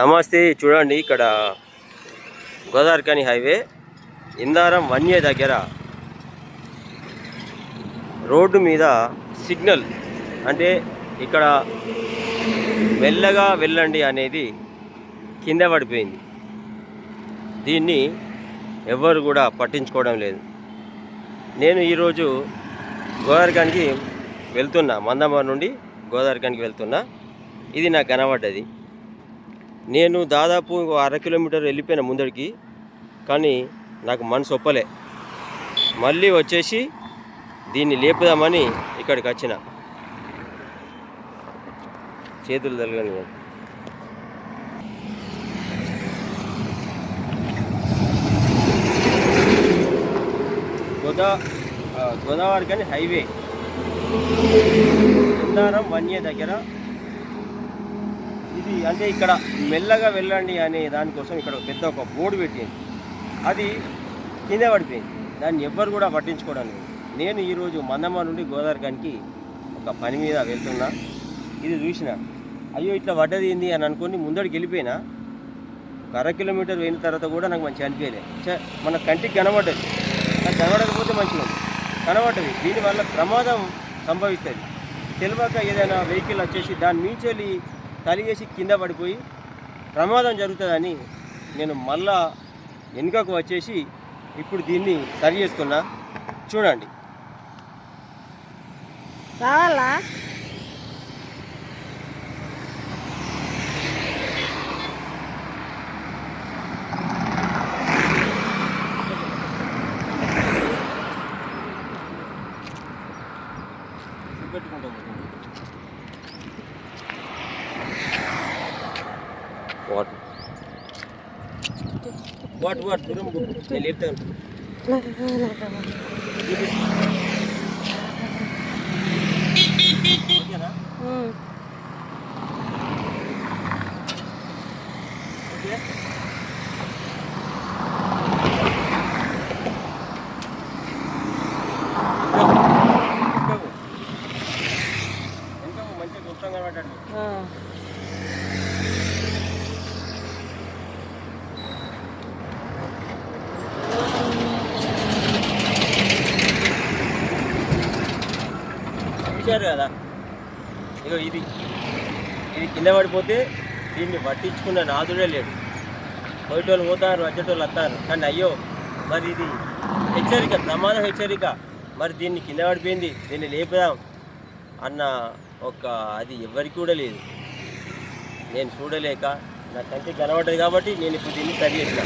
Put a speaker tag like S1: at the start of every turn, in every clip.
S1: నమస్తే. చూడండి, ఇక్కడ గోదావరిఖని హైవే ఇందారం వన్యే దగ్గర రోడ్డు మీద సిగ్నల్ అంటే ఇక్కడ మెల్లగా వెళ్ళండి అనేది కింద పడిపోయింది. దీన్ని ఎవ్వరు కూడా పట్టించుకోవడం లేదు. నేను ఈరోజు గోదావరిఖనికి వెళ్తున్నా, మందమరి నుండి గోదావరిఖనికి వెళ్తున్నా. ఇది నాకు కనబడ్డది. నేను దాదాపు 1/2 కిలోమీటర్ వెళ్ళిపోయిన ముందడికి, కానీ నాకు మనసు ఒప్పలే. మళ్ళీ వచ్చేసి దీన్ని లేపుదామని ఇక్కడికి వచ్చిన. చేతులు తలగని గోదావరిఖని హైవే ఇందారం వన్యే దగ్గర ఇది. అంటే ఇక్కడ మెల్లగా వెళ్ళండి అనే దానికోసం ఇక్కడ పెద్ద ఒక బోర్డు పెట్టింది. అది కింద పడిపోయింది. దాన్ని ఎవ్వరు కూడా పట్టించుకోవడం లేదు. నేను ఈరోజు మందమరి నుండి గోదావరిఖనికి ఒక పని మీద వెళ్తున్నా. ఇది చూసిన, అయ్యో ఇట్లా పడ్డది ఏంది అని అనుకొని ముందడికి వెళ్ళిపోయినా. 1/2 కిలోమీటర్ వెళ్ళిన తర్వాత కూడా నాకు మంచిగా అనిపించలే. మన కంటికి కనబడ్డది, నాకు కనబడకపోతే మంచిగా ఉంది. కనబడ్డది. దీనివల్ల ప్రమాదం సంభవిస్తుంది. తెలియక ఏదైనా వెహికల్ వచ్చేసి దాని మించెళ్ళి తలిగేసి కింద పడిపోయి ప్రమాదం జరుగుతుందని నేను మళ్ళా వెనుకకు వచ్చేసి ఇప్పుడు దీన్ని సరి చేస్తున్నా. చూడండి.
S2: రావాలా?
S1: వాట్ దూరం నేను లేపుతాను. ఓకేనా? ఓకే. మంచిగా గుప్తంగా పడ్డాడు. చూశారు కదా, ఇగో ఇది కింద పడిపోతే దీన్ని పట్టించుకున్న నాదుడే లేడు. పోయేటోళ్ళు పోతారు, వచ్చేటోళ్ళు వస్తారు. కానీ అయ్యో, మరి ఇది హెచ్చరిక, ప్రమాదం హెచ్చరిక. మరి దీన్ని కింద పడిపోయింది, దీన్ని లేపుదాం అన్న అది ఎవరికి కూడా లేదు. నేను చూడలేక నా కంటికి కనబడ్డది కాబట్టి నేను ఇప్పుడు దీన్ని సరి చేసిన.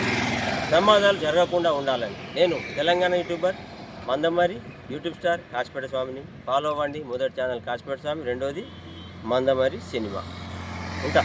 S1: ప్రమాదాలు జరగకుండా ఉండాలని నేను Telangana YouTuber Mandamarri YouTube star Kasipet స్వామిని ఫాలో అవ్వండి. మొదటి ఛానల్ కాశీపేట స్వామి, రెండోది మందమరి సినిమా. ఉంటా.